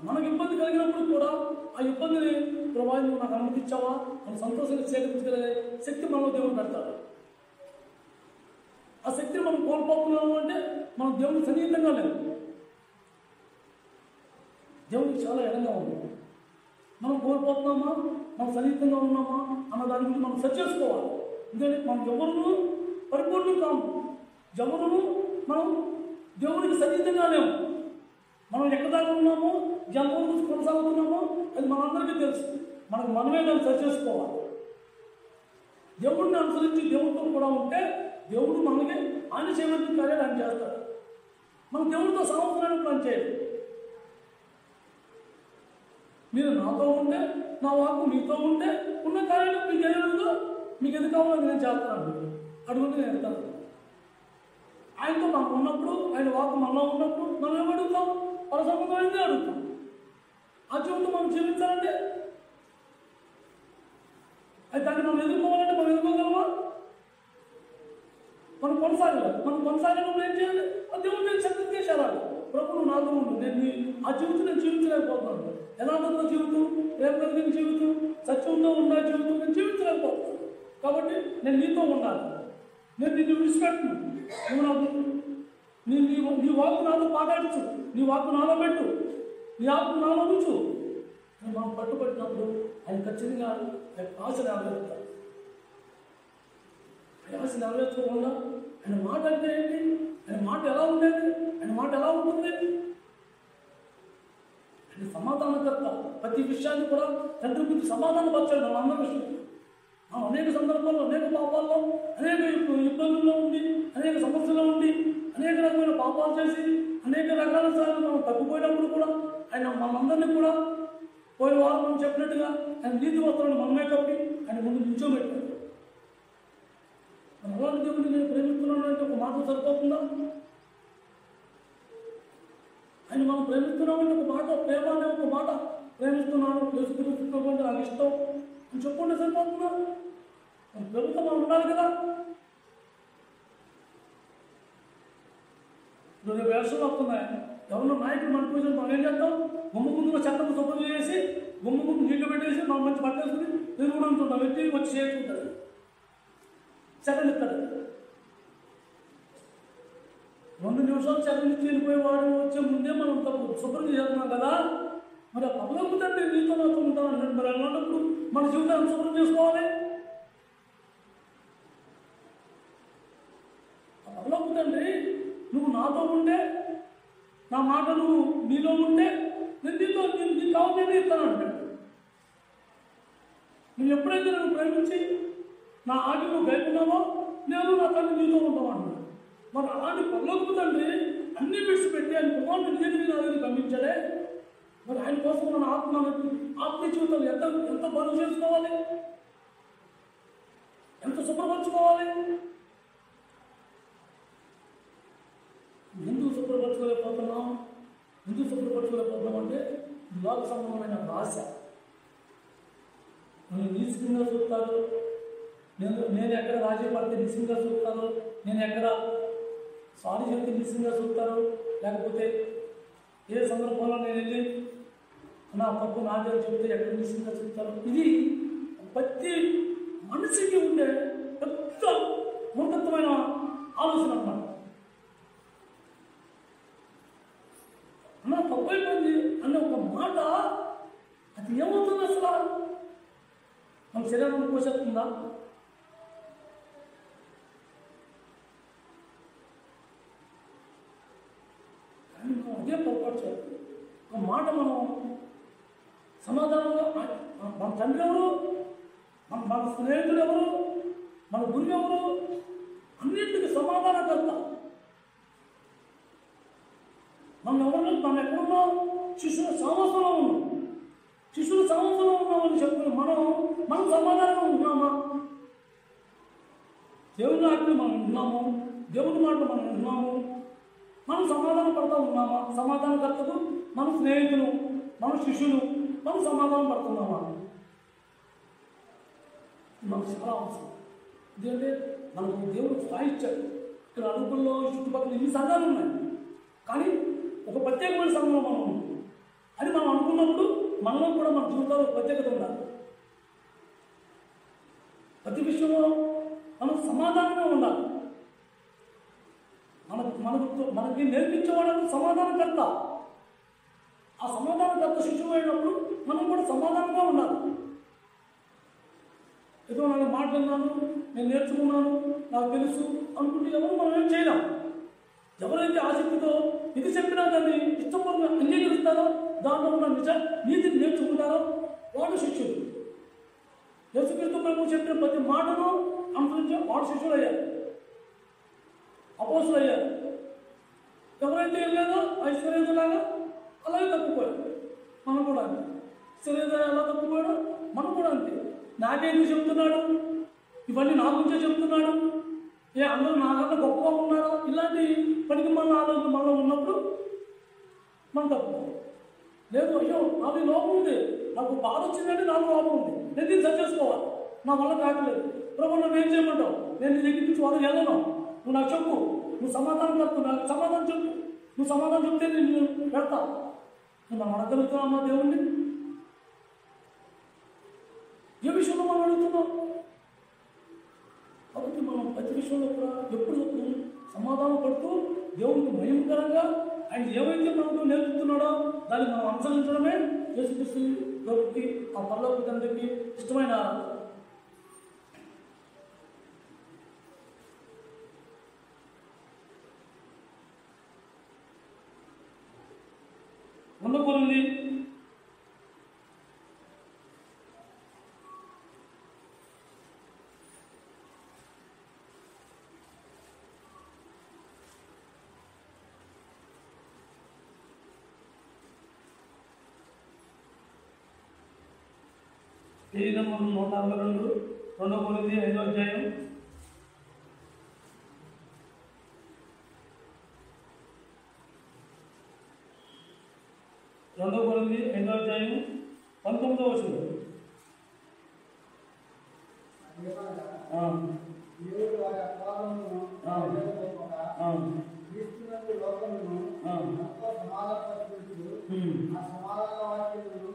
మనకు ఇబ్బంది కలిగినప్పుడు కూడా ఆ ఇబ్బందిని ప్రభావం నువ్వు నాకు అనుమతించావా అని సంతోషంగా సేకరించగలిగే శక్తి మనలో దేవుడు పెడతాడు. ఆ శక్తిని మనం కోల్పోతున్నాము అంటే మనం దేవుడికి సన్నిహితంగా లేదు, దేవుడికి చాలా ఎడంగా ఉంది. మనం కోల్పోతున్నామా, మనం సన్నిహితంగా ఉన్నామా అన్న దాని గురించి మనం సెర్చ్ చేసుకోవాలి. ఎందుకంటే మనం ఎవరును పరిపూర్ణం కాము, ఎవరును మనం దేవుడికి సన్నిహితంగా లేము. మనం ఎక్కడ దాకా ఉన్నామో, జన్మం నుంచి కొనసాగుతున్నామో అది మనందరికీ తెలుసు. మనకు మనమే దాన్ని సెర్చ్ చేసుకోవాలి. దేవుడిని అనుసరించి దేవుడితో కూడా ఉంటే దేవుడు మనకి ఆయన చేయవలసిన కార్యాలు ఆయన చేస్తాడు. మనం దేవుడితో సంవత్సరానికి పని చేయాలి. మీరు నాతో ఉంటే, నా వాక్కు మీతో ఉంటే ఉన్న కార్యాలు మీకు ఏదో మీకు ఎందుకు కావాలో నేను చేస్తాను, అడుగుంటే నేను వెళ్తాను. ఆయనతో మనం ఉన్నప్పుడు, ఆయన వాక్కు మనలో ఉన్నప్పుడు మనం ఏం అడుగుతాం? పరసంబంధమైందే అడుగుతాం. ఆ జీవితం మనం జీవించాలంటే అది దాన్ని మనం ఎదుర్కోవాలంటే మనం ఎదుర్కోగలమా? మనం కొనసాగలేదు. మనం కొనసాగినప్పుడు ఏం చేయాలి? ఆ దేవుడు నేను శక్తి చేసేయాలి. ప్రభు నువ్వు నాతో ఉండు, నేను ఆ జీవితం నేను జీవించలేకపోతున్నాను, యథార్థంగా జీవితం, ప్రేమ కలిగిన జీవితం, సత్యంతో ఉన్న జీవితం నేను జీవించలేకపోతున్నాను, కాబట్టి నేను నీతో ఉండాలి, నేను నిన్ను విడిచిపెట్టును, నువ్వు నాకు నీ వాక్కు నాతో మాట్లాడచ్చు, నీ వాక్కు నాలో పెట్టు, నీ ఆత్మ నాలో ఉంచు అని మనం పట్టుబట్టినప్పుడు ఆయన ఖచ్చితంగా ఆశ నెరవేరుతాడు. ఆశ నెరవేర్చకుండా ఆయన మాట అంటే ఏంటి? ఆయన మాట ఎలా ఉండేది? ఆయన మాట ఎలా ఉంటుంది? ఆయన సమాధానకర్త. ప్రతి విషయాన్ని కూడా తండ్రి గురించి సమాధానపరచాడు. మన అందరి విషయం మనం అనేక సందర్భాల్లో, అనేక పాపాల్లో, అనేక ఇబ్బందుల్లో ఉండి, అనేక సమస్యల్లో ఉండి, అనేక రకమైన పాపాలు చేసి, అనేక రకాల సార్లు మనం తప్పిపోయినప్పుడు కూడా ఆయన మనందరినీ కూడా పోయిన వారం మనం చెప్పినట్టుగా ఆయన నీతి వస్త్రాన్ని మనమే కప్పి ఆయన ముందు నిల్చోబెట్టాడు. మన అలాంటి దేవుడిని నేను ప్రేమిస్తున్నాను అంటే ఒక మాట సరిపోతుందా? ఆయన మనం ప్రేమిస్తున్నామంటే ఒక మాట, ప్రేమ అనే ఒక మాట, ప్రేమిస్తున్నాను, ప్రేమిస్తున్నాను అంటే నాకు ఇష్టం అని చెప్పుకుంటే సరిపోతుందా? మన ప్రభుత్వం మనం ఉండాలి కదా. ఇప్పుడు వేషాలు వస్తున్నాయి, ఎవరిలో నాయకుడు మన పూజలు మనం ఏం చేద్దాం? గుమ్మ ముందు చెత్త శుభ్రం చేసి, గుమ్మ ముందు నీళ్లు పెట్టేసి, మనం మంచి పట్టేసుకుని తిరుగుడు ఉంటుంటాం, వ్యక్తి వచ్చి చేసుకుంటాడు, సెకండ్ ఇస్తాడు. 2 నిమిషాలు సెకండ్ ఇచ్చి వెళ్ళిపోయేవాడు వచ్చే ముందే మనం శుభ్రం చేస్తున్నాం కదా. మరి ఆ పగలవుతుందంటే నీతో నాతో ఉంటాను అన్నాడు. మరి అలాంటప్పుడు మన జీవితాన్ని శుభ్రం చేసుకోవాలి. పగలవుతుందండి, నువ్వు నాతో ఉంటే నా మాట నువ్వు నీలో ఉంటే నేను నీకు కావాలని ఇస్తాను అంటాడు. నువ్వు ఎప్పుడైతే నన్ను ప్రేమించి నా ఆజ్ఞ నువ్వు గైకున్నావో నేను నా తండ్రి నీతో ఉంటావు అంటున్నాడు. మరి అలాంటి పరలోకపు తండ్రి అన్ని విడిచిపెట్టి ఆయన కుమారుడు నిజంగా నా దగ్గర పంపించాడే. మరి ఆయన కోసం మన ఆత్మీయ జీవితాలు ఎంత బరువు చేసుకోవాలి, ఎంత శుభ్రపరచుకోవాలి. ఎందుకు శుభ్రపరచుకోలేకపోతున్నాం అంటే లోక సంబంధమైన భాష. నన్ను నీచంగా చూస్తారు, నేను ఎక్కడ రాజీ పడితే నిశ్చింగా చూస్తారు, నేను ఎక్కడ సారీ చెప్తే నిశ్చింగా చూస్తారు, లేకపోతే ఏ సందర్భంలో నేను వెళ్ళి నా తప్పు నా దగ్గర చెప్తే ఎక్కడ నిశ్చింగా చూస్తారు. ఇది ప్రతి మనిషికి ఉండే పెద్ద మూర్ఖత్వమైన ఆలోచన అన్నమాట. నా తప్పైపోయింది అనే ఒక మాట అది ఏమవుతుంది అసలు? మన శరీరాన్ని పోషిస్తుందా? కానీ మనం అదే పొరపాటు చేయాలి. ఒక మాట మనం సమాధానంగా మన తండ్రి ఎవరు, మన స్నేహితుడు ఎవరు, మన గురువు ఎవరు, అన్నింటికి సమాధానకర్త. మనం ఎక్కడున్నాం? శిష్యుల సమాసంలో ఉన్నాం. శిష్యుల సమాసంలో ఉన్నామని చెప్తున్న మనం సమాధానంగా ఉన్నామా? దేవుని ఆజ్ఞలు మనం ఉన్నాము, దేవుని మాటలు మనం ఉన్నాము, మనం సమాధానం పడుతూ ఉన్నామా? సమాధానకర్తకు మన స్నేహితులు, మన శిష్యులు మనం సమాధానం పడుతున్నామా? మనకు చాలా అవసరం. ఎందుకంటే మనకు దేవుడు స్థాయి ఇచ్చాడు. ఇక్కడ అడుగుల్లో చుట్టుపక్కల ఇన్ని సంఘాలు ఉన్నాయి, కానీ ఒక ప్రత్యేకమైన సంఘంలో మనం ఉన్నాం అని మనం అనుకున్నప్పుడు మనలో కూడా మన జీవితంలో ప్రత్యేకత ఉండాలి. ప్రతి విషయంలో మనం సమాధానంగా ఉండాలి. మనకి నేర్పించేవాడు సమాధానకర్త. ఆ సమాధానకర్త శిశువు అయినప్పుడు మనం కూడా సమాధానంగా ఉండాలి. ఏదో నాకు మాట్లాడినాను, నేను నేర్చుకున్నాను, నాకు తెలుసు అనుకుంటే ఎవరు మనం ఏం చేయలేం. ఎవరైతే ఆసక్తితో ఇది చెప్పినా దాన్ని ఇష్టపడిన అంగీకరిస్తారో, దాంట్లో ఉన్న నీతిని నేర్చుకుంటారో వాడు శిష్యుడు. యేసుక్రీస్తు ప్రభువు చెప్పిన ప్రతి మాటను అనుసరించి వాడు శిష్యులు అయ్యారు, అపోస్తులు అయ్యారు. ఎవరైతే వెళ్ళలేదో ఐశ్వర్యలాగా అలాగే తప్పిపోయారు. మనం కూడా అంతే. ఐశ్వర్య ఎలా తప్పిపోయాడో మనం కూడా అంతే. నాకేందుకు చెప్తున్నాడు, ఇవన్నీ నా గురించే చెప్తున్నాడు, అందరూ నాకన్నా గొప్పగా ఉన్నారా, ఇలాంటి పనికి మన ఆలోచన మనలో ఉన్నప్పుడు మనం తప్పు లేదు. అయ్యో నాకు లోపం ఉంది, నాకు బాధ వచ్చిందంటే నాకు లోపం ఉంది, నేను దీన్ని సరి చేసుకోవాలి, నా వల్ల కాకలేదు. ప్రభు నువ్వు ఏం చేయమంటావు? నేను నీ దగ్గర నుంచి వాళ్ళకి వెళ్ళను, నువ్వు నాకు చెప్పు, నువ్వు సమాధానం చెప్తావు, నాకు సమాధానం చెప్పు, నువ్వు సమాధానం చెప్తే నేను పెడతా. మనం అడగలుగుతున్నామా దేవుణ్ణి? ఏ విషయంలో మనం అడుగుతున్నాం? కాబట్టి మనం ప్రతి విషయంలో కూడా ఎప్పుడు సమాధానం పడుతూ దేవునికి మహిమకరంగా ఆయన ఏవైతే మనకు నేర్పుతున్నాడో దాన్ని మనం అనుసరించడమే యేసుక్రీస్తు ప్రభువుకి, ఆ పరలోక తండ్రికి ఇష్టమైన. ఉండకూడదు పేజీ నెంబర్ 142, 2 కొరింథీ 5వ అధ్యాయం. రెండో కొరింథీ 5వ అధ్యాయం 19వ వచనం. దేవుడు వారి అపరాధములను క్రీస్తునందు లోకమును ఎంతో సమాధానపరుచుచు ఆ సమాధాన వాక్యములను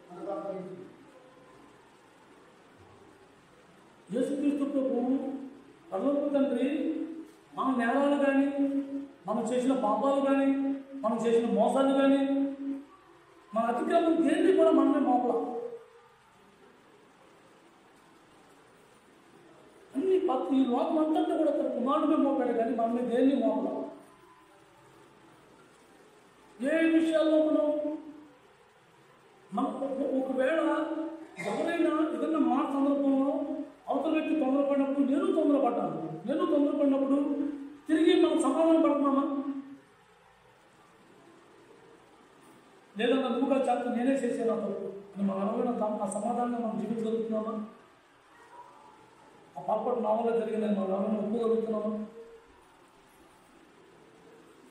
మనకు అప్పగించు. యేసుక్రీస్తు ప్రభువు పరలోక తండ్రి మన నేరాలు కానీ, మనం చేసిన పాపాలు కానీ, మనం చేసిన మోసాలు కానీ, మన అతిక్రమం దేన్ని కూడా మనమే మోపల. అన్ని ఈ లోకం అంతటా కూడా తన కుమారుడినే మోపాడు కానీ మనమే దేన్ని మోపల. ఏ విషయాల్లో మనం ఒకవేళ ఎవరైనా ఏదైనా మాట సందర్భంలో అవతల వ్యక్తి తొందరపడినప్పుడు నేను తొందరపడినప్పుడు తిరిగి మనం సమాధానం పడుతున్నామా? లేదన్నా నువ్వుగా చేత నేనే చేసేనా తప్పు అని మనం అనుకున్న ఆ సమాధానంగా మనం జీవించగలుగుతున్నామా? ఆ పొరపాటు నా వల్ల జరిగిందని మనం ఎవరైనా ఒప్పుకోగలుగుతున్నామా?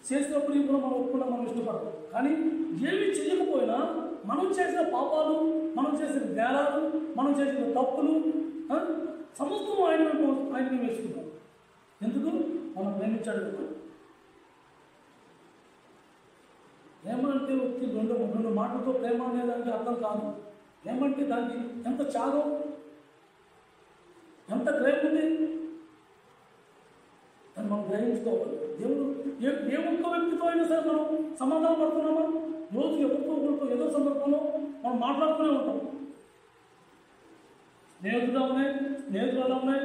చేసినప్పుడు ఇప్పుడు మనం ఒప్పుకున్నా మనం ఇష్టపడతాం. కానీ ఏమి చేయకపోయినా మనం చేసిన పాపాలు, మనం చేసిన నేరాలు, మనం చేసిన తప్పులు సమస్తం ఆయన వేసుకున్నాం. ఎందుకు? మనం ప్రేమించాడు కదా. ప్రేమ అంటే వచ్చి రెండు మాటలతో ప్రేమ అనేదానికి అర్థం కాదు. ఏమంటే దానికి ఎంత త్యాగం, ఎంత ప్రేమ ఉంది అని మనం గ్రహించుకోవాలి. దేవుడు ఏ ఒక్క వ్యక్తితో అయినా సరే మనం సమాధానం పడుతున్నామా? రోజు ఎవరితో ఒకరితో ఏదో సందర్భంలో మనం మాట్లాడుతూనే ఉంటాం. స్నేహితులు ఉన్నాయి,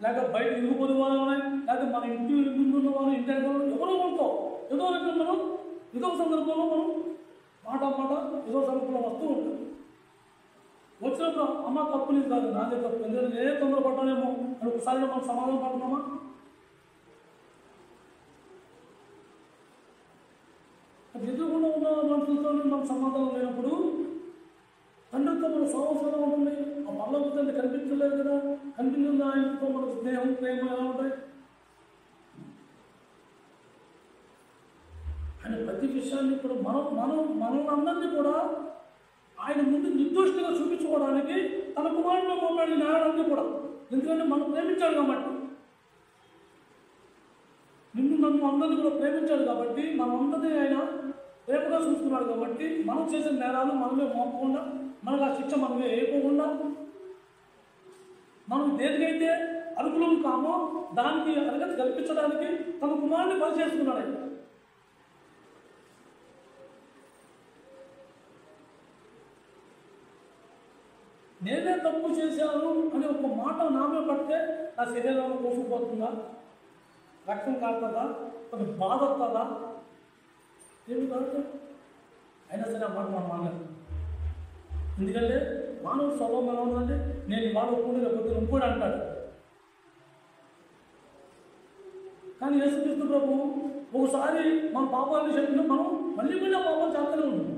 లేక బయట ఇరుగుపోని వాళ్ళు ఉన్నాయి, లేక మన ఇంటి ముందున్న వాళ్ళు ఇంటి ఎవరో ఉంటాం. ఏదో రకంగా మనం ఏదో సందర్భంలో మనం మాట ఏదో సందర్భంలో వస్తూ ఉంటాం. వచ్చినప్పుడు అమ్మ తప్పు లేదు కాదు, నాదే తప్పు, ఎందుకంటే నేనే తొందరపడ్డానేమో అని ఒకసారి మనం సమాధానం పడుతున్నామా? ఎదురుకుండా ఉన్న మనుషులతో మనం సమాధానం లేనప్పుడు తండ్రితో మన సంవత్సరం ఉంటుంది. ఆ పనులకు తండ్రి కనిపించలేదు కదా, కనిపించింది ఆయనతో మనకు స్నేహం ప్రేమ ఎలా ఉంటాయి? ఆయన ప్రతి విషయాన్ని కూడా మనల్ని కూడా ఆయన ముందు నిర్దోషిగా చూపించుకోవడానికి తన కుమారుడు మమ్మల్ని నేరాన్ని కూడా, ఎందుకంటే మనం ప్రేమించాడు కాబట్టి, నన్ను అందరినీ కూడా ప్రేమించాడు కాబట్టి, మనందరినీ ఆయన ప్రేమగా చూస్తున్నాడు కాబట్టి, మనం చేసిన నేరాలు మనమే మోపకుండా, మనకు ఆ శిక్ష మనమే వేయకుండా, మనం దేనికైతే అర్హులం కామో దానికి అర్హత కల్పించడానికి తన కుమారుని బలి చేసుకున్నాడు ఆయన. నేనే తప్పు చేశాను అని ఒక మాట నామే పడితే నా శరీరంలో కోసుకుపోతుందా? రక్తం కారుతుందా? ఒక బాధ వస్తుందా? ఏమి కాదు. అయినా సరే ఆ మాట మనం మానలేదు. ఎందుకంటే మానవుడు స్వభావం ఎలా ఉందంటే, నేను ఇవాళ ఒప్పుకుంటే లేకపోతే ఇంకోటి అంటాడు. కానీ యేసుక్రీస్తు ప్రభు ఒకసారి మన పాపాలని చెప్పిన మనం మళ్ళీ ఆ పాపాలు చేస్తూనే ఉన్నాం.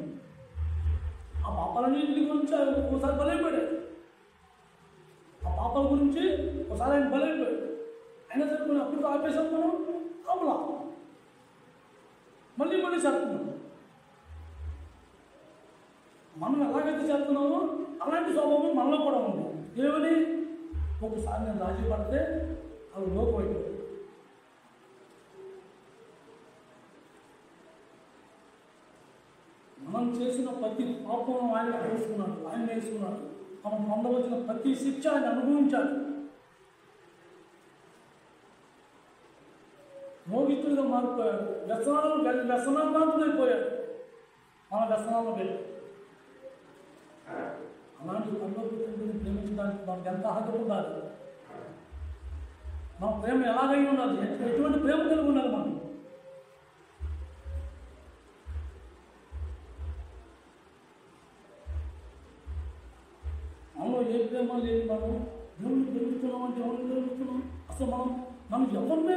ఆ పాపాలన్నింటి గురించి ఆయన ఒకసారి బలైపోయాడు. ఆ పాపాల గురించి ఒకసారి ఆయన బలైపోయాడు. అయినా సరే మనం అప్పుడు ఆపేసాం, మనం ఆపలా మళ్ళీ చేస్తున్నాం. మనం ఎలాగైతే చేస్తున్నామో అలాంటి స్వభావం మనలో కూడా ఉంది. ఏమని? ఒకసారి నేను రాజీ పడితే అది లోపైపోయింది. మనం చేసిన ప్రతి పాపం ఆయన వేసుకున్నాడు. మనం పొందవలసిన ప్రతి శిక్ష ఆయన అనుభవించాడు. మోగితుడిగా మారిపోయాడు. వ్యసనాంతుడైపోయాడు. మన వ్యసనాల్లో వెళ్ళి అలాంటి పనులను ప్రేమించడానికి మనకు ఎంత అర్హత ఉండాలి? మన ప్రేమ ఎలాగై ఉండాలి? ఎటువంటి ప్రేమ కలిగి ఉండాలి? మనలో ఏ ప్రేమ లేదు. మనం దేవుడిని ప్రేమిస్తున్నాం అంటే ఎవరిని ప్రేమిస్తున్నాం? అసలు మనం ఎవరినే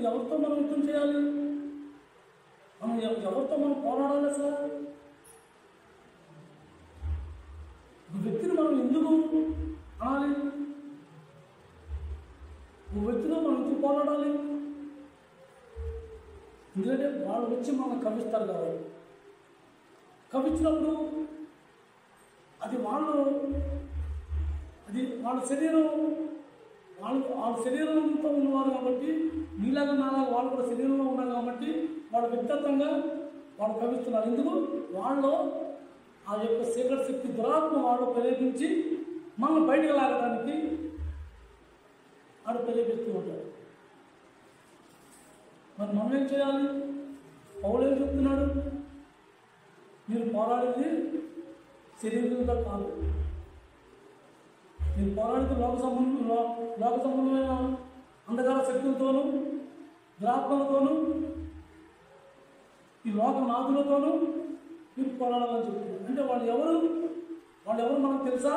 ఎవరితో మనం యుద్ధం చేయాలి? మనం ఎవరితో మనం పోరాడాలి? అసలు ఒక వ్యక్తిని మనం ఎందుకు అనాలి? ఒక వ్యక్తితో మనం ఎందుకు పోరాడాలి? ఎందుకంటే వాళ్ళు వచ్చి మనం కవిస్తారు కాబట్టి. కవించినప్పుడు అది వాళ్ళ శరీరం, వాళ్ళ శరీరంతో ఉన్నవారు కాబట్టి, నీలాగా నాలాగా వాళ్ళు కూడా శరీరంలో ఉన్నారు కాబట్టి వాళ్ళ వ్యక్తిగతంగా వాళ్ళు కవిస్తున్నారు. ఎందుకు? వాళ్ళు ఆ యొక్క శీకర శక్తి దురాత్మ వాళ్ళు ప్రేరేపించి మనల్ని బయటకు లాగడానికి వాడు ప్రేరేపిస్తూ ఉంటాడు. మరి మనం ఏం చేయాలి? పౌలు ఏం చెప్తున్నాడు? మీరు పోరాడేది శరీరంతో కాదు, మీరు పోరాడితే లోక సంబంధమైన అంధకార శక్తులతోనూ దురాత్మలతోనూ ఈ లోకనాథులతోనూ మీరు పోరాడాలని చెప్తున్నారు. అంటే వాళ్ళు ఎవరు మనకు తెలుసా?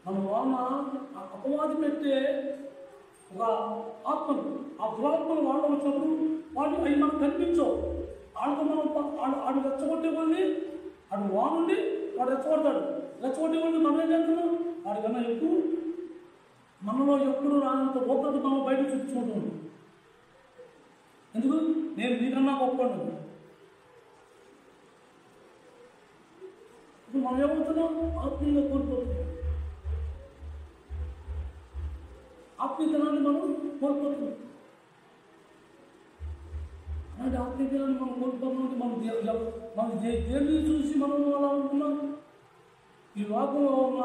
మన వాళ్ళ అపవాది పెట్టే ఒక ఆత్మలు, ఆ దురాత్మలు వాళ్ళు వచ్చినప్పుడు వాళ్ళు అవి మనకు కనిపించవు. వాళ్ళతో మనం ఆడు రెచ్చగొట్టే వాళ్ళని ఆడు వాడుండి వాడు రెచ్చగొట్టే వాళ్ళని మనం ఏం చేస్తున్నాం? వాడికన్నా ఎక్కువ మనలో ఎప్పుడు రానంత గొప్పది మనం బయట చూపించుకుంటున్నాం. ఎందుకు? నేను నీకన్నా గొప్పను. ఇప్పుడు మనం ఏమవుతున్నాం? ఆత్మీయంగా కోల్పోతున్నాం. ఆత్మీయతనాన్ని మనం కోల్పోతున్నాం. అలాంటి ఆత్మీయతనాన్ని మనం కోల్పోతున్నాం. మనం దేన్ని చూసి మనం అలా ఉంటున్నాం? ఈ లోకంలో ఉన్న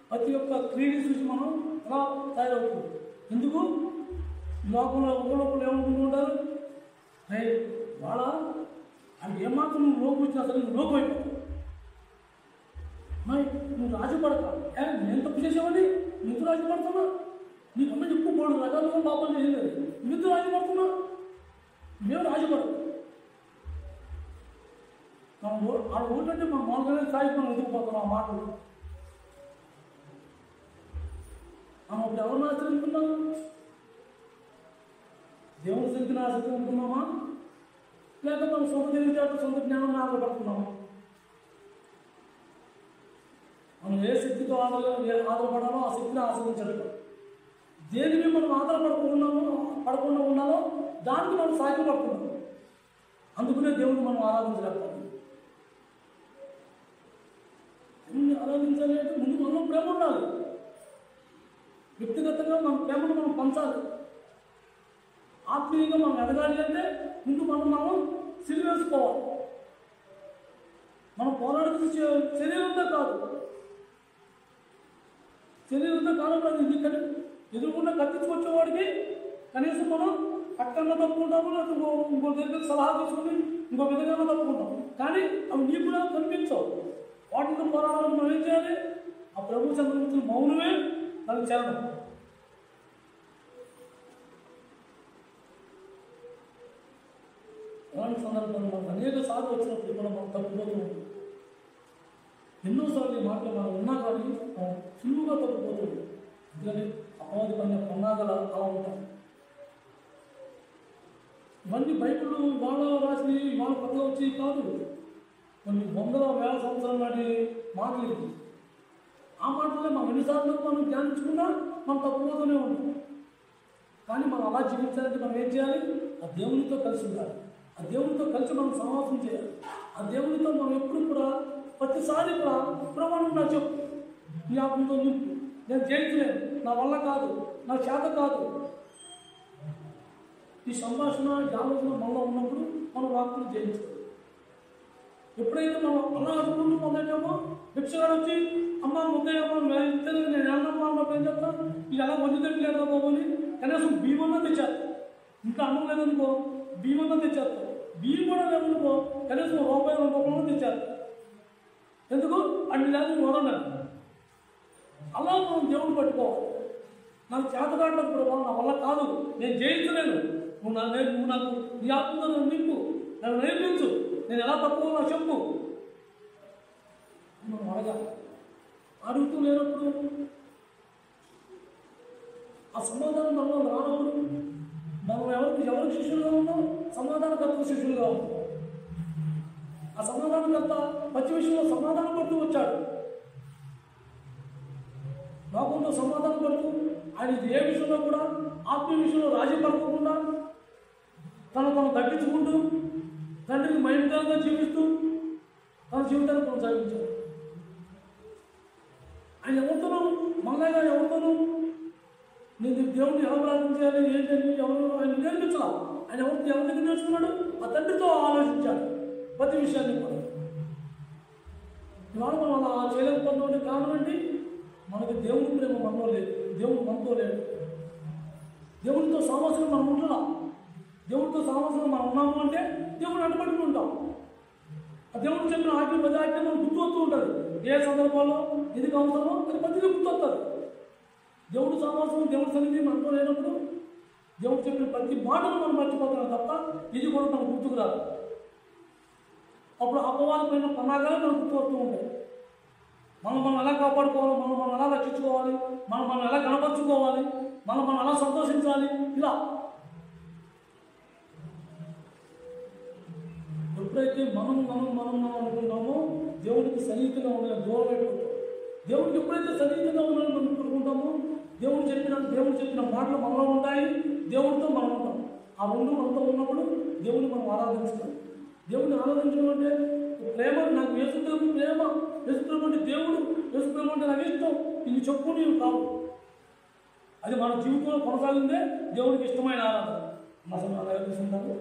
ప్రతి ఒక్క క్రియని చూసి మనం అలా తయారవుతుంది. ఎందుకు? ఈ లోకంలో ఒకళ్ళు ఏమనుకుంటుంటారు? వాళ్ళ అది ఏమాత్రం నువ్వు లోపు వచ్చినా సరే నువ్వు లోపు అయిపోతావు. నువ్వు రాజపడతా నేను తప్పు చేసావని నీకు రాజపడుతున్నా? నీకన్నా ఎక్కువ 3 రకాలుగా పాపం చేయలేదు, నీకు రాజపడుతున్నా? మేము రాజపడతాం. ఆ ఓటంటే మనం మామూలుగానే స్థాయికి మనం ఎదుగుపోతున్నాం. ఆ మాటలు మనం ఇప్పుడు ఎవరిని ఆశ్రయించుకున్నాం? దేవుని శక్తిని ఆశ్రయించుకుంటున్నామా? లేక మనం సొంత తెలివితేటలు సొంత జ్ఞానాన్ని ఆధారపడుతున్నామా? మనం ఏ శక్తితో ఆధారపడాలో ఆ శక్తిని ఆశ్రయించడం. దేనిని మనం పడకుండా ఉన్నాలో దానికి మనం సాగిపడుతున్నాం. అందుకనే దేవుడిని మనం ఆరాధించలేకపోతున్నాం. దేవుడిని ఆరాధించాలి అంటే ముందు మనలో ప్రేమ ఉండాలి. వ్యక్తిగతంగా మన ప్రేమను మనం పంచాలి. ఆత్మీయంగా మనం ఎదగాలి అంటే ముందు మనం సిలివేసుకోవాలి. మనం పోరాడుతున్న శరీరంతో కాదు, శరీరంతో కానప్పుడు ఎందుకంటే ఎదురుకుండా కత్తించుకొచ్చేవాడికి కనీసం మనం పక్కన తప్పుకుంటాము, లేకపోతే ఇంకో దగ్గర సలహా తీసుకుని ఇంకో విధంగా తప్పుకుంటాం. కానీ అవి నీకు కూడా కనిపించవు. వాటితో పోరాడాలని మనం ఏం చేయాలి? ఆ ప్రభు చంద్రమూర్తుల మౌనమే మనకు చరణం. అలాంటి సందర్భంలో మనకు అనేక సార్లు వచ్చినప్పుడు కూడా మనం తప్పుపోతూ ఉంటాం. ఎన్నోసార్లు ఈ మాటలు మనం ఉన్నా కానీ మనం సులువుగా తప్పుపోతూ ఉంటాం. అందుకని అపవాది పైన పన్నాగల అలా ఉంటాం. ఇవన్నీ బైబిల్ వాళ్ళు రాసి వాళ్ళ పట్ల వచ్చి కాదు, కొన్ని 100,000 సంవత్సరాల నాటి మాటలు. ఆ మాటలే మనం ఎన్నిసార్లు మనం ధ్యానించుకున్నా మనం తప్పుపోతూనే ఉంటాం. కానీ మనం అలా జీవించాలంటే మనం ఏం చేయాలి? ఆ దేవునితో కలిసి ఉండాలి. ఆ దేవునితో కలిసి మనం సమావేశం చేయాలి. ఆ దేవునితో మనం ఎప్పుడు కూడా ప్రతిసారి కూడా ప్రమాణం నా చెప్పు, నీ ఆత్మతో నింపు, నేను జయించలేను, నా వల్ల కాదు, నా చేత కాదు. ఈ సంభాషణ ఈ ఆలోచన మనలో ఉన్నప్పుడు మనం వాక్కులు జయించాలి. ఎప్పుడైతే మనం అలా అనుకుంటూ పొందామో భిక్షగాడు వచ్చి అమ్మ ముద్దయ్యమ్మ నేను వెళ్ళమ్మా అన్నప్పుడు ఏం చెప్తాను? ఇది ఎలా వండుతట్లేదా బాబు అని కనీసం బియ్యమన్నా తెచ్చారు. ఇంకా అన్నం లేదనుకో బియ్యమన్నా తెచ్చారు. బియ్యం కూడా లేదనుకో కనీసం ₹2 తెచ్చారు. ఎందుకు? అన్ని లేదు వదలలేదు. అలా మనం దేవుని పట్టుకోవాలి. నాకు చేతకాడినప్పుడు నా వల్ల కాదు, నేను జయించలేను, నువ్వు నాకు నీ ఆత్మతో నన్ను నింపు, నన్ను నేర్పించు, నేను ఎలా తప్పుకోవాలో చెప్పు మనం అడగాలి. అడుగుతూ లేనప్పుడు ఆ సమాధానం మనలో రానప్పుడు మనం ఎవరికి శిష్యులుగా ఉన్నాం? సమాధానకర్త శిష్యులుగా ఉన్నాం. ఆ సమాధానకర్త ప్రతి విషయంలో సమాధానం పడుతూ వచ్చాడు. లోకంలో సమాధానం పడుతూ ఆయన ఏ విషయంలో కూడా ఆత్మీయ విషయంలో రాజీ పడకుండా తను తగ్గించుకుంటూ తండ్రికి మహిమకరంగా జీవిస్తూ తన జీవితాన్ని కొనసాగించాడు. ఆయన ఎవరితోనూ మళ్ళగా ఎవరితోనూ నేను దేవుడిని ఎలా ప్రార్థించాలి ఏంటని ఎవరు ఆయన నేర్పించాల. ఆయన ఎవరి దగ్గర నేర్చుకున్నాడు? ఆ తండ్రితో ఆలోచించాడు ప్రతి విషయాన్ని కూడా. ఇవాళ మనం అలా చేయలేకపోతున్నాం. కారణం ఏంటి? మనకి దేవుని ప్రేమ మనలో లేదు, దేవుడు మనతో లేడు. దేవుడితో సహవాసం మనం ఉంటున్నా. దేవుడితో సహవాసం మనం ఉన్నాము అంటే దేవుడు అడ్డుపడుతూ ఉంటాం. ఆ దేవుడు చెప్పిన ఆజ్ఞ 10 ఆజ్ఞలు మనం గుర్తొస్తూ ఉంటుంది. ఏ సందర్భాల్లో ఎందుకు అవసరమో అది ప్రతిదీ గుర్తొస్తుంది. దేవుడు సహవాసం దేవుడి సన్నిధి మనతో లేనప్పుడు దేవుడు చెప్పిన ప్రతి మాటలు మనం మర్చిపోతున్నాం తప్ప ఇది కూడా మనకు గుర్తుకు రాదు. అప్పుడు అపవాదమైన పన్నాగాలు మనకు గుర్తు వస్తూ ఉంటాయి. మనం ఎలా కాపాడుకోవాలి, మనం ఎలా రక్షించుకోవాలి, మనం ఎలా కనపరుచుకోవాలి, మనం ఎలా సంతోషించాలి, ఇలా ఎప్పుడైతే మనం అనుకుంటామో దేవుడికి సన్నిహితంగా ఉండాలి, దూరం అయిపోతాం. దేవుడికి ఎప్పుడైతే సన్నిహితంగా ఉండాలని మనం అనుకుంటామో దేవుడు చెప్పిన మాటలు మనలో ఉంటాయి, దేవుడితో మనం ఉంటాం. ఆ రెండు మనతో ఉన్నప్పుడు దేవుడిని మనం ఆరాధించుతాం. దేవుడిని ఆరాధించడం అంటే ప్రేమ, నాకు యేసుప్రభు ప్రేమ, యేసుప్రభు అంటే దేవుడు, యేసుప్రభు అంటే నాకు ఇష్టం, ఇది చెప్పు నీవు కావు. అది మన జీవితంలో కొనసాగిందే దేవుడికి ఇష్టమైన ఆరాధన. అసలు అలా తీసుకుంటారు.